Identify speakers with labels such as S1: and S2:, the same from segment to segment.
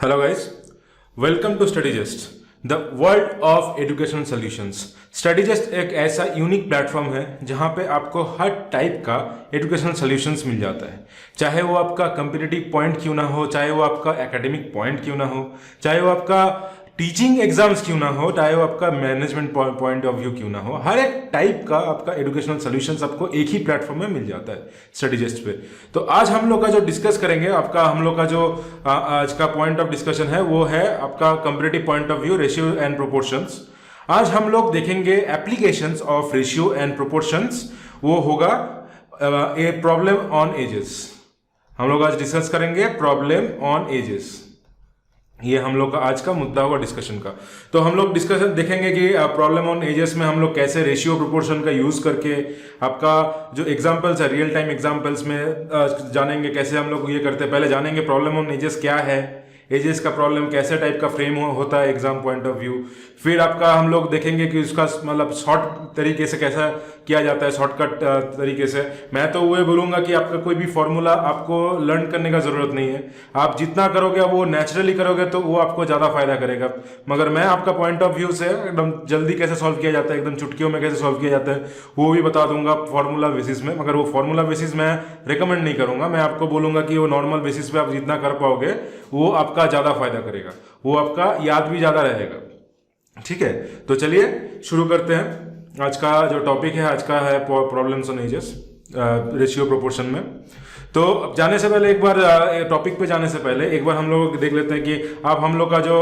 S1: Hello guys, welcome to Studyjust, the world of educational solutions. Studyjust एक ऐसा unique platform है जहां पे आपको हर टाइप का एजुकेशनल सॉल्यूशंस मिल जाता है। चाहे वो आपका कम्पिटिटिव पॉइंट क्यों ना हो, चाहे वो आपका एकेडमिक पॉइंट क्यों ना हो, चाहे वो आपका टीचिंग एग्जाम्स क्यों ना हो, चाहे वो आपका मैनेजमेंट पॉइंट ऑफ व्यू क्यों ना हो, हर एक टाइप का आपका एजुकेशनल सॉल्यूशंस आपको एक ही प्लेटफॉर्म में मिल जाता है स्टडीजस्ट पे। तो आज हम लोग का जो डिस्कस करेंगे, हम लोग का जो आज का पॉइंट ऑफ डिस्कशन है वो है आपका comparative point of view, ratio and proportions. आज हम लोग देखेंगे applications of ratio and proportions. वो होगा ए प्रॉब्लम ऑन एजेस। हम लोग आज डिस्कस करेंगे प्रॉब्लम ऑन एजेस। ये हम लोग का आज का मुद्दा होगा डिस्कशन का। तो हम लोग डिस्कशन देखेंगे कि प्रॉब्लम ऑन एजेस में हम लोग कैसे रेशियो प्रोपोर्शन का यूज करके आपका जो एग्जांपल्स है, रियल टाइम एग्जांपल्स में जानेंगे कैसे हम लोग ये करते हैं। पहले जानेंगे प्रॉब्लम ऑन एजेस क्या है, एजेस का प्रॉब्लम कैसे टाइप का फ्रेम होता है एग्जाम पॉइंट ऑफ व्यू। फिर आपका हम लोग देखेंगे कि उसका मतलब शॉर्ट तरीके से कैसा किया जाता है, शॉर्टकट तरीके से। मैं तो वो बोलूंगा कि आपका कोई भी फॉर्मूला आपको लर्न करने का जरूरत नहीं है। आप जितना करोगे वो नेचुरली करोगे तो वो आपको ज्यादा फायदा करेगा। मगर मैं आपका पॉइंट ऑफ व्यू से एकदम जल्दी कैसे सॉल्व किया जाता है, एकदम चुटकियों में कैसे सॉल्व किया जाता है वो भी बता दूंगा फॉर्मूला बेसिस में। मगर वो फॉर्मूला बेसिस मैं रिकमेंड नहीं करूंगा। मैं आपको बोलूंगा कि वो नॉर्मल बेसिस पे आप जितना कर पाओगे वो आपका ज्यादा फायदा करेगा, वो आपका याद भी ज्यादा रहेगा। ठीक है, तो चलिए शुरू करते हैं। आज का जो टॉपिक है आज का है problems on edges ratio proportion में। तो जाने से पहले एक बार टॉपिक पे जाने से पहले एक बार हम लोग देख लेते हैं कि आप हम लोग का जो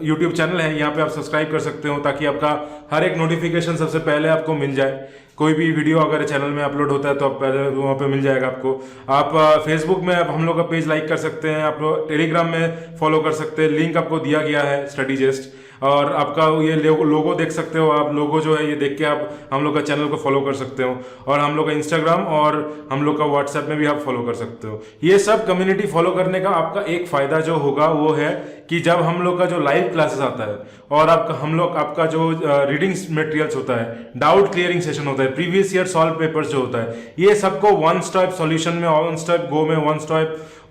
S1: यूट्यूब चैनल है यहाँ पे आप सब्सक्राइब कर सकते हो ताकि आपका हर एक नोटिफिकेशन सबसे पहले आपको मिल जाए। कोई भी वीडियो अगर चैनल में अपलोड होता है तो आप पहले वहाँ पे मिल जाएगा आपको। आप फेसबुक में हम लोग का पेज लाइक कर सकते हैं, आप लोग टेलीग्राम में फॉलो कर सकते हैं, लिंक आपको दिया गया है स्टडीजस्ट। और आपका ये लोगो देख सकते हो आप, लोगो जो है ये देख के आप हम लोग का चैनल को फॉलो कर सकते हो। और हम लोग का इंस्टाग्राम और हम लोग का व्हाट्सएप में भी आप फॉलो कर सकते हो। ये सब कम्युनिटी फॉलो करने का आपका एक फायदा जो होगा वो है कि जब हम लोग का जो लाइव क्लासेस आता है और आपका जो रीडिंग मटेरियल्स होता है, डाउट क्लियरिंग सेशन होता है, प्रीवियस ईयर सॉल्व पेपर्स जो होता है, ये सबको वन स्टॉप सॉल्यूशन में, वन स्टॉप गो में,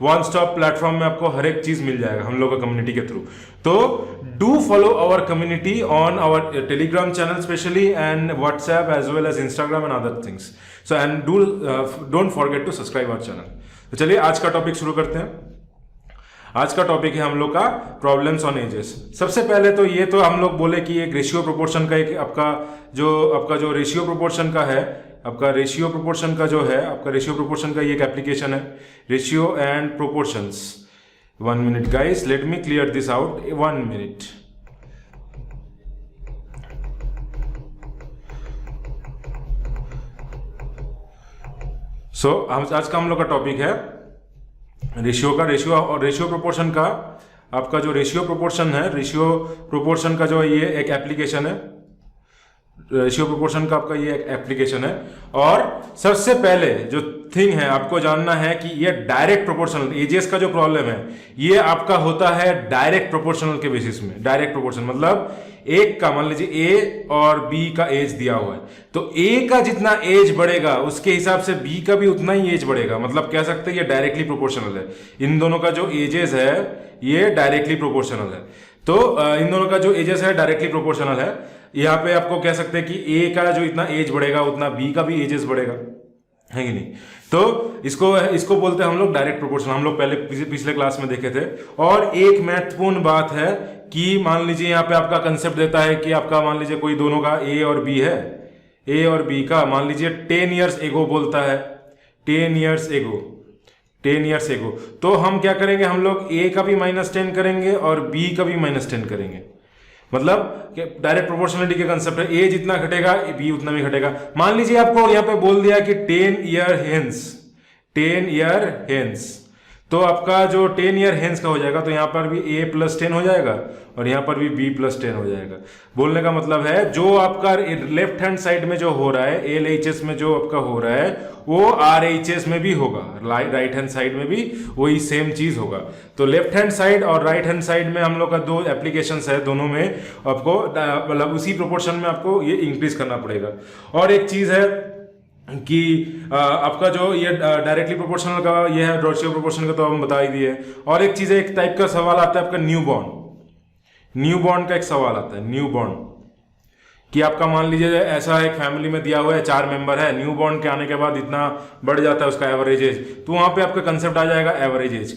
S1: वन स्टॉप प्लेटफॉर्म में आपको हर एक चीज मिल जाएगा हम लोग का कम्युनिटी के थ्रू। तो do follow our community on our Telegram channel specially and WhatsApp as well as Instagram and other things. So and don't forget to subscribe our channel. तो चलिए आज का टॉपिक शुरू करते हैं। आज का टॉपिक है हम लोग का प्रॉब्लम्स ऑन एजेस। सबसे पहले तो ये तो हम लोग बोले कि एक रेशियो प्रोपोर्शन का एक आपका जो रेशियो प्रोपोर्शन का है, आपका रेशियो प्रोपोर्शन का जो है, आपका रेशियो प्रोपोर्शन का ये एक एप्लीकेशन है, ratio and proportions. 1 minute guys, let me clear this out, 1 minute। सो आज का हम लोग का टॉपिक है रेशियो और रेशियो प्रोपोर्शन का। आपका जो रेशियो प्रोपोर्शन है, रेशियो प्रोपोर्शन का जो ये एक एप्लीकेशन है, रेशियो प्रोपोर्शन का आपका ये एक एप्लीकेशन है। और सबसे पहले जो थिंग है आपको जानना है कि ये डायरेक्ट प्रोपोर्शनल एजेस का जो प्रॉब्लम है ये आपका होता है डायरेक्ट प्रोपोर्शनल के बेसिस में। डायरेक्ट प्रोपोर्शन मतलब एक का, मान लीजिए ए और बी का एज दिया हुआ है, तो ए का जितना एज बढ़ेगा उसके हिसाब से बी का भी उतना ही एज बढ़ेगा। मतलब कह सकते हैं ये डायरेक्टली प्रोपोर्शनल है। इन दोनों का जो एजेस है ये डायरेक्टली प्रोपोर्शनल है। तो इन दोनों का जो एजेस है डायरेक्टली प्रोपोर्शनल है। यहाँ पे आपको कह सकते हैं कि ए का जो इतना एज बढ़ेगा उतना बी का भी एजेस बढ़ेगा, है कि नहीं। तो इसको बोलते हैं हम लोग डायरेक्ट प्रोपोर्शनल। हम लोग पहले पिछले क्लास में देखे थे। और एक महत्वपूर्ण बात है कि मान लीजिए यहाँ पे आपका कंसेप्ट देता है कि आपका मान लीजिए कोई दोनों का ए और बी है, ए और बी का मान लीजिए 10 years एगो बोलता है, 10 years एगो। तो हम क्या करेंगे, हम लोग ए का भी -10 करेंगे और बी का भी -10 करेंगे। मतलब डायरेक्ट प्रोपोर्शनलिटी के कंसेप्ट है, ए जितना घटेगा बी उतना भी घटेगा। मान लीजिए आपको यहाँ पे बोल दिया कि 10 year hence, तो आपका जो 10 year hence का हो जाएगा तो यहाँ पर भी a + 10 हो जाएगा और यहाँ पर भी b + 10 हो जाएगा। बोलने का मतलब है जो आपका लेफ्ट हैंड साइड में जो हो रहा है LHS में जो आपका हो रहा है वो RHS में भी होगा, राइट हैंड साइड में भी वही सेम चीज होगा। तो लेफ्ट हैंड साइड और राइट हैंड साइड में हम लोग का दो एप्लीकेशंस है, दोनों में आपको मतलब उसी प्रोपोर्शन में आपको ये इंक्रीज करना पड़ेगा। और एक चीज है कि आपका जो ये डायरेक्टली प्रोपोर्शनल का ये है, रेशियो प्रोपोर्शनल का तो हम बता ही दिए। और एक चीज़ है, एक टाइप का सवाल आता है आपका न्यू बॉर्न का एक सवाल आता है, न्यू बॉर्न, कि आपका मान लीजिए ऐसा एक फैमिली में दिया हुआ है 4 मेंबर है, न्यू बॉर्न के आने के बाद इतना बढ़ जाता है उसका एवरेज एज, तो वहां पे आपका कंसेप्ट आ जाएगा एवरेज एज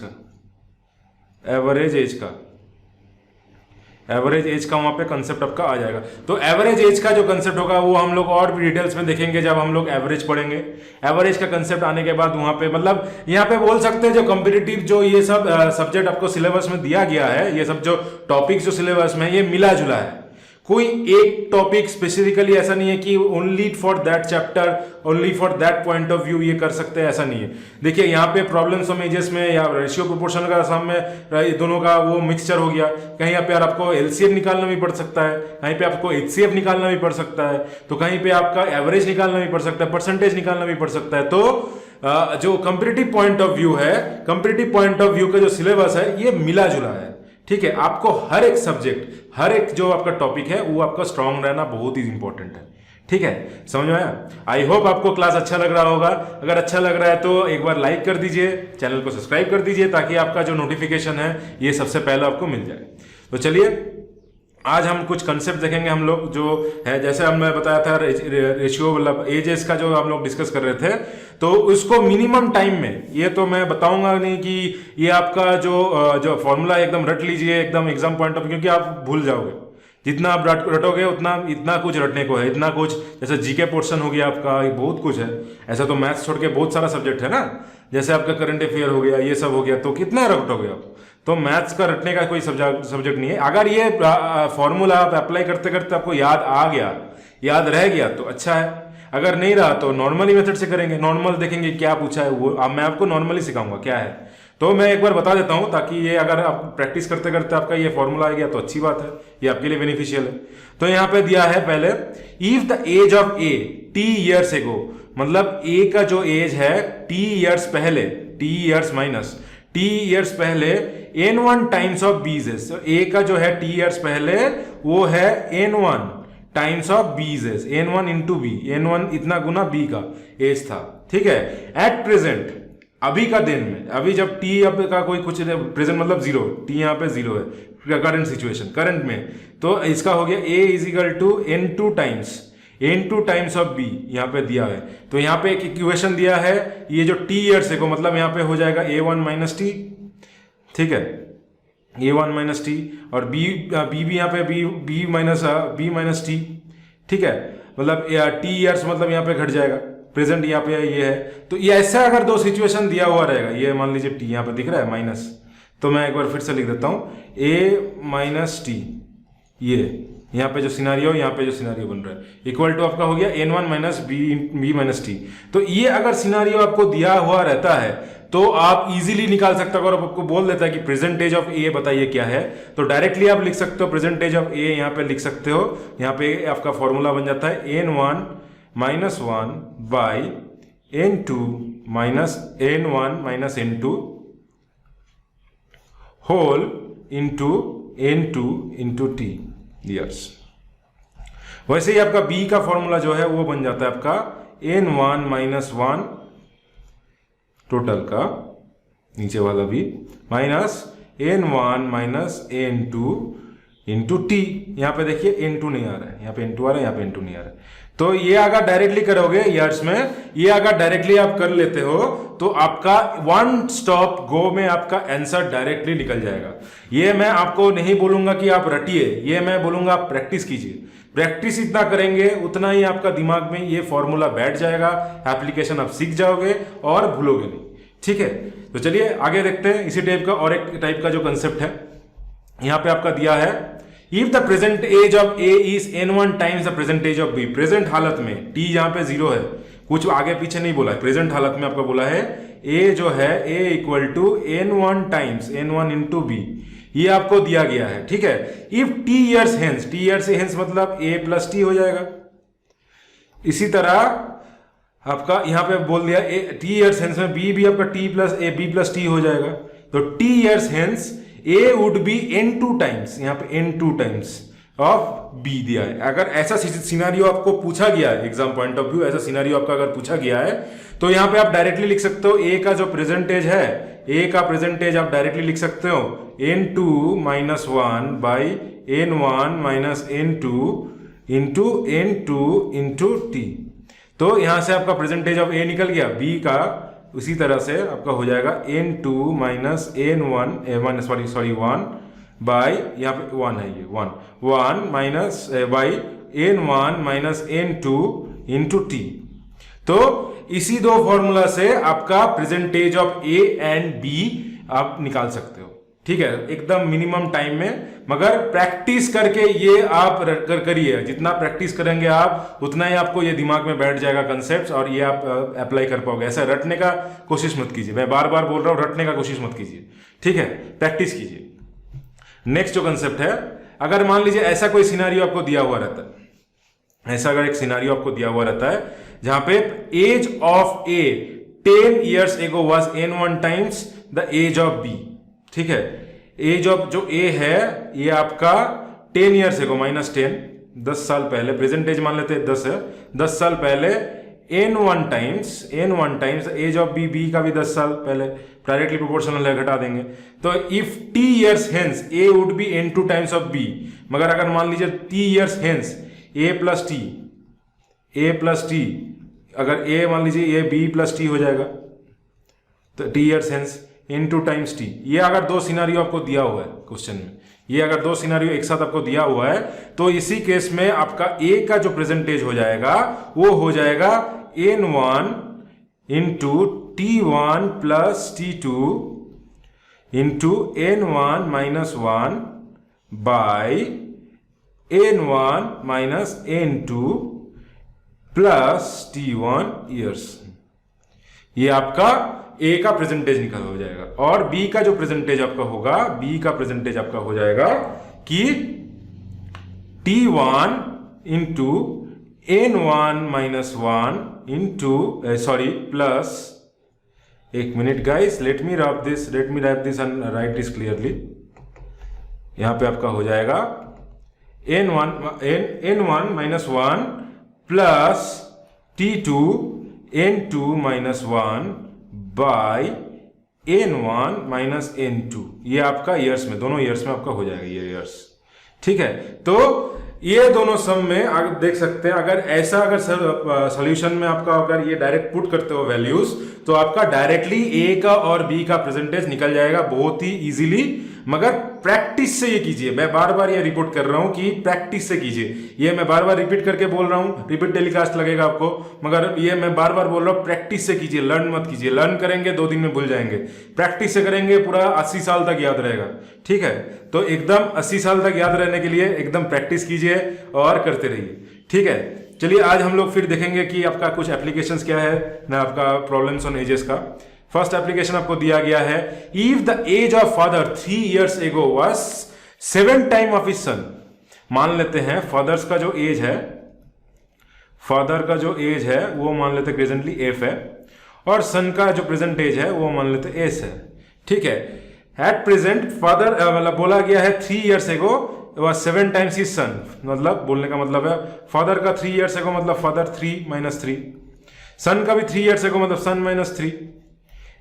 S1: का वहां पे कंसेप्ट आपका आ जाएगा। तो एवरेज एज का जो कंसेप्ट होगा वो हम लोग और भी डिटेल्स में देखेंगे जब हम लोग एवरेज पढ़ेंगे। एवरेज का कंसेप्ट आने के बाद वहां पे मतलब यहाँ पे बोल सकते हैं जो कॉम्पिटिटिव जो ये सब सब्जेक्ट आपको सिलेबस में दिया गया है, ये सब जो टॉपिक्स जो सिलेबस में ये मिला जुला है, कोई एक टॉपिक स्पेसिफिकली ऐसा नहीं है कि only for that chapter, only for that point of view ये कर सकते हैं, ऐसा नहीं है। देखिए यहाँ पे प्रॉब्लम्स ऑफ एजेस में या रेशियो प्रोपोर्शनल का सम में दोनों का वो मिक्सचर हो गया। कहीं यहाँ पे आपको एलसीएम निकालना भी पड़ सकता है, कहीं पे आपको एचसीएफ निकालना भी पड़ सकता है, तो कहीं पे आपका एवरेज निकालना भी पड़ सकता है, परसेंटेज निकालना भी पड़ सकता है। तो जो कंपेरेटिव पॉइंट ऑफ व्यू है, कंपेरेटिव पॉइंट ऑफ व्यू का जो सिलेबस है ये मिला जुला है, ठीक है। आपको हर एक सब्जेक्ट, हर एक जो आपका टॉपिक है वो आपका स्ट्रांग रहना बहुत ही इंपॉर्टेंट है, ठीक है। समझ में आया? आई होप आपको क्लास अच्छा लग रहा होगा। अगर अच्छा लग रहा है तो एक बार लाइक कर दीजिए, चैनल को सब्सक्राइब कर दीजिए, ताकि आपका जो नोटिफिकेशन है ये सबसे पहले आपको मिल जाए। तो चलिए आज हम कुछ कंसेप्ट देखेंगे हम लोग, जो है जैसे हमने बताया था रेशियो मतलब एजेस का जो हम लोग डिस्कस कर रहे थे, तो उसको मिनिमम टाइम में, ये तो मैं बताऊंगा नहीं कि ये आपका जो फॉर्मूला एकदम रट लीजिए एकदम एग्जाम पॉइंट ऑफ, क्योंकि आप भूल जाओगे। जितना आप रटोगे उतना इतना कुछ रटने को है, इतना कुछ, जैसे जीके पोर्शन हो गया आपका, ये बहुत कुछ है। ऐसा तो मैथ्स छोड़ के बहुत सारा सब्जेक्ट है ना, जैसे आपका करंट अफेयर हो गया, ये सब हो गया, तो कितना रटोगे आप। तो मैथ्स का रटने का कोई सब्जेक्ट नहीं है। अगर ये फॉर्मूला आप अप्लाई करते करते आपको याद आ गया, याद रह गया तो अच्छा है, अगर नहीं रहा तो नॉर्मली मेथड से करेंगे। नॉर्मल देखेंगे क्या पूछा है वो, अब मैं आपको नॉर्मली सिखाऊंगा क्या है। तो मैं एक बार बता देता हूं, ताकि ये अगर आप प्रैक्टिस करते करते आपका ये फॉर्मूला आ गया तो अच्छी बात है, ये आपके लिए बेनिफिशियल है। तो यहाँ पे दिया है पहले, if the age of A T years ago, मतलब ए का जो एज है टी ईयर्स पहले, T years minus T years पहले n1 times of B's as. तो ए का जो है टी ईयर्स पहले वो है n1 times of B's age, n1 into B, n1 इतना गुना बी का एज था, ठीक है। एट प्रेजेंट, अभी का दिन में, अभी जब टी का कोई कुछ प्रेजेंट मतलब जीरो, टी यहाँ पे जीरो है करंट सिचुएशन, करंट में, तो इसका हो गया a is equal to n2 times of B, यहाँ पे दिया है। तो यहाँ पे एक इक्वेशन दिया है, ये जो टी ईयर्स है को मतलब यहाँ पे हो जाएगा a1 माइनस टी, ठीक है, a1 माइनस टी, और b भी यहाँ पे b माइनस टी, ठीक है, मतलब टी ईयर्स मतलब यहाँ पे घट जाएगा, प्रेजेंट यहाँ पे ये है। तो ये ऐसा अगर दो सिचुएशन दिया हुआ रहेगा, ये मान लीजिए टी यहाँ पे दिख रहा है माइनस, तो मैं एक बार फिर से लिख देता हूँ a माइनस टी, ये यहाँ पे जो सिनारियो, यहाँ पे जो सिनारियो बन रहा है, इक्वल टू आपका हो गया n1 minus B minus T. तो ये अगर सिनारियो आपको दिया हुआ रहता है तो आप इजीली निकाल सकते हो। अगर आपको बोल देता है कि प्रेजेंटेज ऑफ ए बताइए क्या है, तो डायरेक्टली आप लिख सकते हो प्रेजेंटेज ऑफ ए, यहाँ पे लिख सकते हो, यहाँ पे आपका फॉर्मूला बन जाता है n1 minus 1 by n2 minus n1 minus n2 whole into n2 into T years. वैसे ही आपका b का फॉर्मूला जो है वो बन जाता है आपका n1 माइनस 1 टोटल का, नीचे वाला भी, minus n1 minus n2 into T. यहाँ पे देखिए n2 नहीं आ रहा है, यहाँ पे n2 आ रहा है, यहाँ पे n2 नहीं आ रहा है। तो ये अगर डायरेक्टली करोगे ईयर्स में, ये अगर डायरेक्टली आप कर लेते हो तो आपका वन स्टॉप गो में आपका आंसर डायरेक्टली निकल जाएगा। ये मैं आपको नहीं बोलूंगा कि आप रटिए, ये मैं बोलूंगा आप प्रैक्टिस कीजिए। प्रैक्टिस इतना करेंगे उतना ही आपका दिमाग में ये फॉर्मूला बैठ जाएगा, एप्लीकेशन आप सीख जाओगे और भूलोगे नहीं, ठीक है। तो चलिए आगे देखते हैं इसी टाइप का और एक टाइप का जो कंसेप्ट है। यहाँ पे आपका दिया है, if the present age of A is n1 times the present age of B. Present हालत में टी यहाँ पे जीरो है, कुछ आगे पीछे नहीं बोला है, प्रेजेंट हालत में आपका बोला है ए जो है a equal to n1 times n1 into B, ये आपको दिया गया है, ठीक है। If T years hence, T year से हेंस मतलब a प्लस टी हो जाएगा। इसी तरह आपका यहाँ पे बोल दिया टी ईयर्स हेंस में b भी आपका t plus A B plus T हो जाएगा। तो T years hence a would be n2 times, यहाँ पे n2 टाइम्स, ऑफ बी दिया है। अगर ऐसा सिनारियो आपको पूछा गया है, एग्जाम पॉइंट ऑफ व्यू ऐसा सिनारियो आपका अगर पूछा गया है, तो यहां पे आप डायरेक्टली लिख सकते हो ए का जो प्रेजेंटेज है, ए का प्रेजेंटेज आप डायरेक्टली लिख सकते हो n2 minus one by n1 minus n2 into n2 into T. तो यहां से आपका प्रेजेंटेज ऑफ ए निकल गया, बी का उसी तरह से आपका हो जाएगा n2 minus n1 sorry 1 by, यहाँ पे 1 है, ये 1 minus by n1 minus n2 into T. तो इसी दो फॉर्मूला से आपका present age of A and B आप निकाल सकते हो, ठीक है, एकदम मिनिमम टाइम में। मगर प्रैक्टिस करके ये आप करिए, जितना प्रैक्टिस करेंगे आप उतना ही आपको ये दिमाग में बैठ जाएगा कंसेप्ट, और ये आप अप्लाई कर पाओगे। ऐसा रटने का कोशिश मत कीजिए, मैं बार बार बोल रहा हूं, रटने का कोशिश मत कीजिए, ठीक है, प्रैक्टिस कीजिए। नेक्स्ट जो कंसेप्ट है, अगर मान लीजिए ऐसा कोई सिनारियो आपको दिया हुआ रहता है, ऐसा अगर एक सिनारियो आपको दिया हुआ रहता है जहां पे age of A 10 years ago was n1 times the age of b, ठीक है, एज ऑफ जो ए है ये आपका 10 years ago माइनस 10, 10 साल पहले, प्रेजेंटेज मान लेते हैं 10 है, 10 साल पहले n1 times age of B, B का भी 10 साल पहले, डायरेक्टली प्रोपोर्शनल है, घटा देंगे। तो if t years hence a would be n2 times of b, मगर अगर मान लीजिए t years hence a plus T, अगर a मान लीजिए ये b प्लस टी हो जाएगा, तो t years hence n2 times t। ये अगर दो सिनारियो आपको दिया हुआ है क्वेश्चन में, ये अगर दो सिनारियो एक साथ आपको दिया हुआ है, तो इसी केस में आपका a का जो प्रेजेंटेज हो जाएगा वो हो जाएगा n1 into t1 plus t2 into n1 minus 1 by n1 minus n2 plus t1 years. ये आपका ए का प्रेजेंटेज निकल हो जाएगा। और बी का जो प्रेजेंटेज आपका होगा, बी का प्रेजेंटेज आपका हो जाएगा कि t1 into n1 minus 1 into sorry plus, एक minute guys, let me wrap this and write this clearly. यहां पे आपका हो जाएगा n1 minus 1 plus t2 n2 minus 1 by n1 minus n2। ये आपका ईयर्स में, दोनों ईयर्स में आपका हो जाएगा ये ईयर्स, ठीक है। तो ये दोनों सम में आप देख सकते हैं, अगर ऐसा अगर सॉल्यूशन में आपका अगर ये डायरेक्ट पुट करते हो वैल्यूज, तो आपका डायरेक्टली ए का और बी का प्रेजेंटेज निकल जाएगा बहुत ही इजीली। मगर प्रैक्टिस से ये कीजिए, मैं बार बार ये रिपोर्ट कर रहा हूं कि प्रैक्टिस से कीजिए। ये मैं बार बार रिपीट करके बोल रहा हूं, रिपीट टेलीकास्ट लगेगा आपको, मगर ये मैं बार बार बोल रहा हूं प्रैक्टिस से कीजिए, लर्न मत कीजिए। लर्न करेंगे 2 दिन में भूल जाएंगे, प्रैक्टिस से करेंगे पूरा 80 साल तक याद रहेगा, ठीक है। तो एकदम 80 साल तक याद रहने के लिए एकदम प्रैक्टिस कीजिए और करते रहिए, ठीक है। चलिए आज हम लोग फिर देखेंगे कि आपका कुछ एप्लीकेशंस क्या है ना, आपका प्रॉब्लम्स ऑन एजेस का। फर्स्ट एप्लीकेशन आपको दिया गया है, if the age of father 3 years ago was 7 time of his son. मान लेते हैं फादर्स का जो एज है, फादर का जो एज है वो मान लेते प्रेजेंटली f है, और सन का जो प्रेजेंट एज है वो मान लेते s है, ठीक है। एट प्रेजेंट फादर मतलब बोला गया है 3 years ago was 7 times his son, मतलब बोलने का मतलब है फादर का 3 years ago मतलब फादर 3 माइनस 3, सन का भी 3 years ago मतलब सन माइनस 3।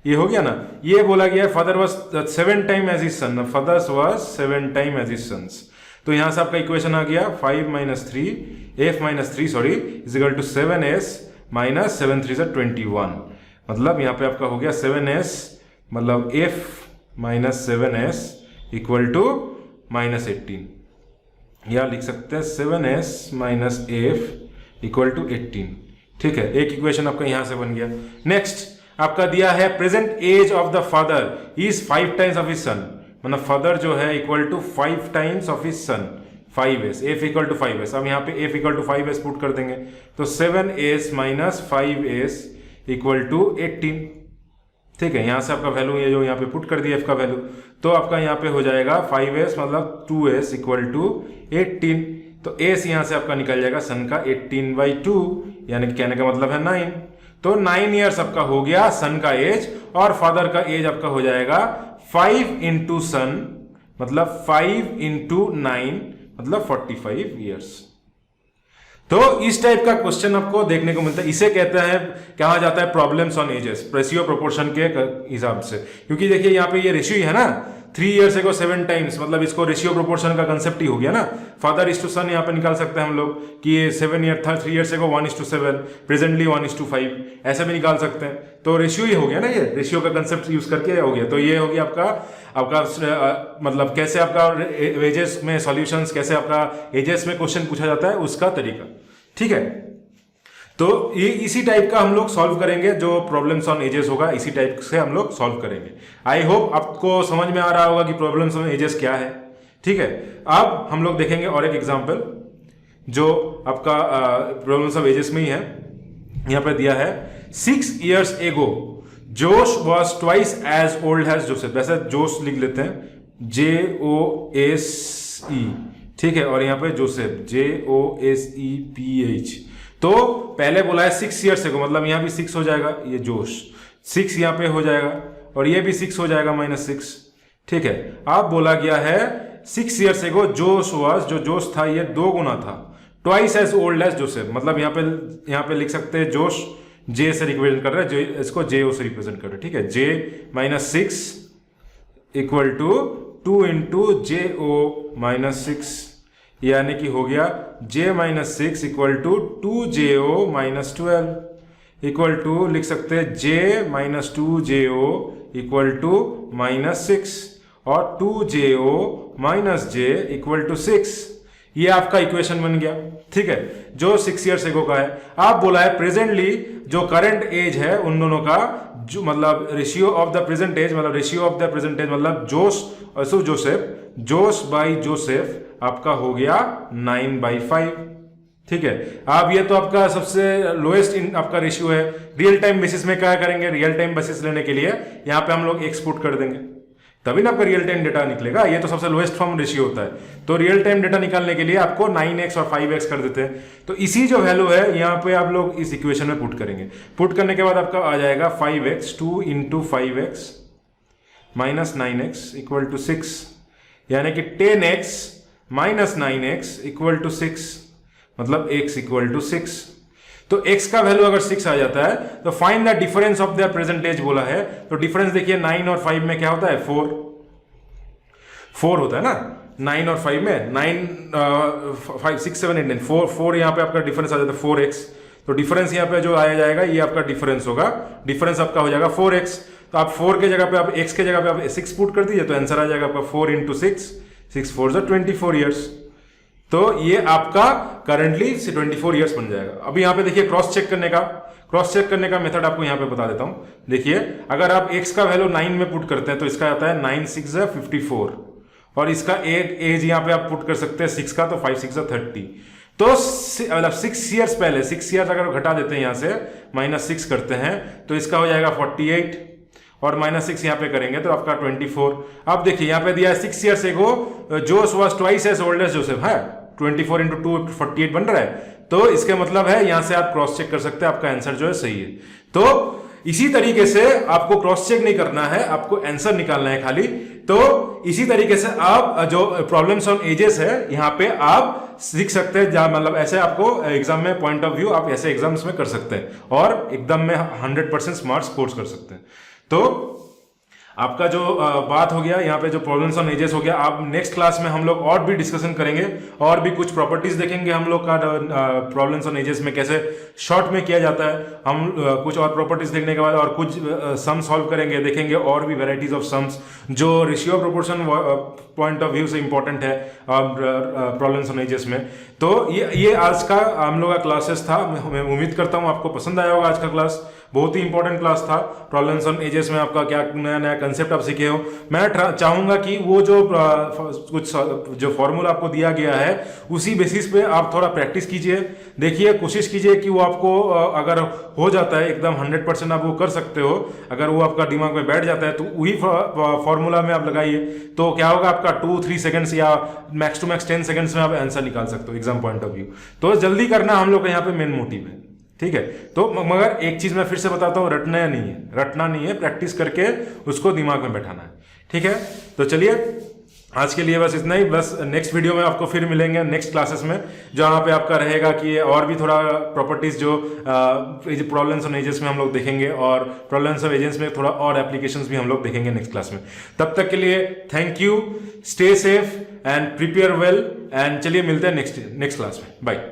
S1: ये हो गया ना। ये बोला गया father was 7 time age his son, father's was 7 time age his sons. तो यहां से आपका इक्वेशन आ गया 5 minus 3 f minus 3 sorry is equal to 7s minus 7 3 21। मतलब यहां पे आपका हो गया 7s मतलब f minus 7s equal to minus 18, या लिख सकते हैं 7s minus f equal to 18, ठीक है। एक इक्वेशन आपका यहां से बन गया। नेक्स्ट आपका दिया है present age of the father is 5 times of his son, मतलब फादर जो है equal to 5 times of his son, 5s, f equal to 5s। अब यहाँ पे f equal to 5s put कर देंगे, तो 7s minus 5s equal to 18, ठीक है। यहाँ से आपका वैल्यू ये जो यहाँ पे पुट कर दिया f का वैल्यू, तो आपका यहाँ पे हो जाएगा 5s मतलब 2s इक्वल टू 18। तो s यहाँ से आपका निकल जाएगा सन का 18/2, यानी कि कहने का मतलब है 9। तो 9 years आपका हो गया सन का एज, और फादर का एज आपका हो जाएगा 5 इंटू सन मतलब 5 इंटू 9 मतलब 45 ईयर्स। तो इस टाइप का क्वेश्चन आपको देखने को मिलता है। इसे कहते हैं, कहा जाता है problems on edges, ratio proportion के हिसाब से। क्योंकि देखिए यहाँ पे ये रेशियो है ना, 3 ईयर्स एगो 7 टाइम्स, मतलब इसको रेशियो प्रोपोर्शन का कंसेप्ट ही हो गया ना। फादर इज टू सन यहाँ पे निकाल सकते हैं हम लोग कि ये 7 ईयर था, 3 ईयर्स एगो 1:7, प्रेजेंटली 1:5, ऐसा भी निकाल सकते हैं। तो रेशियो ही हो गया ना, ये रेशियो का कंसेप्ट यूज करके हो गया। तो ये हो गया आपका मतलब कैसे आपका एजेस में सॉल्यूशंस, कैसे आपका एजेस में क्वेश्चन पूछा जाता है, उसका तरीका। ठीक है, तो ये इसी टाइप का हम लोग सॉल्व करेंगे, जो प्रॉब्लम्स ऑन एजेस होगा इसी टाइप से हम लोग सॉल्व करेंगे। आई होप आपको समझ में आ रहा होगा कि प्रॉब्लम्स ऑन एजेस क्या है। ठीक है, अब हम लोग देखेंगे और एक एग्जांपल जो आपका प्रॉब्लम्स ऑफ एजेस में ही है। यहां पे दिया है 6 years ago जोश was twice as old as Joseph. वैसे जोश लिख लेते हैं, JOSE, ठीक है, और यहाँ पे जोसेफ JOSEPH। तो पहले बोला है 6 years ago, मतलब यहाँ भी 6 हो जाएगा, ये जोश 6 यहाँ पे हो जाएगा, और ये भी 6 हो जाएगा -6। ठीक है, अब बोला गया है 6 years ago जोश was, जो जोश था ये 2 गुना था, twice as old as Joseph. मतलब यहाँ पे लिख सकते हैं जोश जे से रिप्रेजेंट कर रहा है, इसको JO से रिप्रेजेंट कर रहा है। ठीक है, J -6 equal to 2 into JO -6, यानी कि हो गया J -6 equal to 2JO -12 equal to लिख सकते हैं J -2JO इक्वल टू -6 और 2JO -J इक्वल टू 6। ये आपका इक्वेशन बन गया। ठीक है, जो 6 years ago का है। आप बोला है प्रेजेंटली जो करंट एज है उन दोनों का, जो मतलब ratio of the present age, मतलब ratio of the present age मतलब जोश और जोसेफ, जोश बाई जोसेफ आपका हो गया 9/5। ठीक है, अब ये तो आपका सबसे लोएस्ट इन आपका रेशियो है। रियल टाइम बेसिस में क्या करेंगे, रियल टाइम बेसिस लेने के लिए यहाँ पे हम लोग एक्सपोर्ट कर देंगे, तभी ना आपका रियल टाइम डेटा निकलेगा। ये तो सबसे लोएस्ट फॉर्म रेशियो होता है। तो रियल टाइम डेटा निकालने के लिए आपको 9x और 5x कर देते हैं। तो इसी जो वैल्यू है यहाँ पे आप लोग इस इक्वेशन में पुट करेंगे। पुट करने के बाद आपका आ जाएगा 5x, 2 into 5x minus 9x equal to 6, यानी कि 10x minus 9x equal to 6, मतलब x इक्वल टू 6। तो x का वैल्यू अगर 6 आ जाता है तो find the difference of the present age बोला है। तो डिफरेंस देखिए 9 और 5 में क्या होता है, 4 होता है ना। 9 और 5 में 9 5 6 7 8 9 4 यहाँ पे आपका डिफरेंस आ जाता है 4x। तो डिफरेंस यहाँ पे जो आया जाएगा ये आपका डिफरेंस होगा, डिफरेंस आपका हो जाएगा 4x। तो आप 4 के जगह पे आप x के जगह पे आप 6 पुट कर दीजिए, तो आंसर आ जाएगा आपका 4 इंटू 6, 6 4 24 ईयर्स। तो ये आपका करंटली 24 ईयर्स बन जाएगा। अभी यहाँ पे देखिए क्रॉस चेक करने का मेथड आपको यहाँ पे बता देता हूँ। देखिए अगर आप x का वैल्यू 9 में पुट करते हैं तो इसका आता है 9 6 54, और इसका एज यहाँ पे आप पुट कर सकते हैं 6 का, तो 5 6 30। तो मतलब 6 ईयर्स पहले 6 ईयर्स अगर घटा देते हैं यहाँ से -6 करते हैं तो इसका हो जाएगा 48, और -6 यहाँ पे करेंगे तो आपका 24। अब देखिए यहाँ पे दिया है 6 years ago Josh was twice as old as Joseph है, 24 इंटू 2 48 बन रहा है। तो इसके मतलब है यहाँ से आप क्रॉस चेक कर सकते हैं, आपका आंसर जो है सही है। तो इसी तरीके से आपको क्रॉस चेक नहीं करना है, आपको आंसर निकालना है खाली। तो इसी तरीके से आप जो प्रॉब्लम्स ऑन एजेस है यहाँ पे आप सीख सकते हैं, जहाँ मतलब ऐसे आपको एग्जाम में पॉइंट ऑफ व्यू आप ऐसे एग्जाम्स में कर सकते हैं और एकदम में 100% मार्क्स स्कोर कर सकते हैं। तो आपका जो बात हो गया यहाँ पे जो प्रॉब्लम्स ऑन एजेस हो गया। आप नेक्स्ट क्लास में हम लोग और भी डिस्कशन करेंगे और भी कुछ प्रॉपर्टीज देखेंगे हम लोग का प्रॉब्लम्स ऑन एजेस में कैसे शॉर्ट में किया जाता है। हम कुछ और प्रॉपर्टीज देखने के बाद और कुछ सम सॉल्व करेंगे, देखेंगे और भी वेराइटीज ऑफ सम्स जो ratio proportion point of view से इंपॉर्टेंट है प्रॉब्लम्स ऑन एजेस में। तो ये आज का हम लोग का क्लासेस था। मैं उम्मीद करता हूँ आपको पसंद आया होगा। आज का क्लास बहुत ही इंपॉर्टेंट क्लास था। प्रॉब्लम्स ऑन एजेस में आपका क्या नया नया कंसेप्ट आप सीखे हो। मैं चाहूंगा कि वो जो कुछ जो फॉर्मूला आपको दिया गया है उसी बेसिस पे आप थोड़ा प्रैक्टिस कीजिए, देखिए, कोशिश कीजिए कि वो आपको अगर हो जाता है एकदम 100% आप वो कर सकते हो। अगर वो आपका दिमाग में बैठ जाता है तो वही फॉर्मूला में आप लगाइए, तो क्या होगा आपका 2-3 सेकंड्स या मैक्स टू मैक्स 10 सेकंड्स में आप आंसर निकाल सकते हो एग्जाम पॉइंट ऑफ व्यू। तो जल्दी करना हम लोग का यहाँ पे मेन मोटिव है, ठीक है। तो मगर एक चीज मैं फिर से बताता हूँ, रटना नहीं है, प्रैक्टिस करके उसको दिमाग में बैठाना है, ठीक है। तो चलिए आज के लिए बस इतना ही। बस नेक्स्ट वीडियो में आपको फिर मिलेंगे नेक्स्ट क्लासेस में, जहाँ पे आपका रहेगा कि और भी थोड़ा प्रॉपर्टीज जो प्रॉब्लम्स ऑन एजेस में हम लोग देखेंगे, और प्रॉब्लम्स ऑफ एजेंट्स में थोड़ा और एप्लीकेशंस भी हम लोग देखेंगे नेक्स्ट क्लास में। तब तक के लिए thank you, stay safe and prepare well, and चलिए मिलते हैं नेक्स्ट क्लास में। बाय।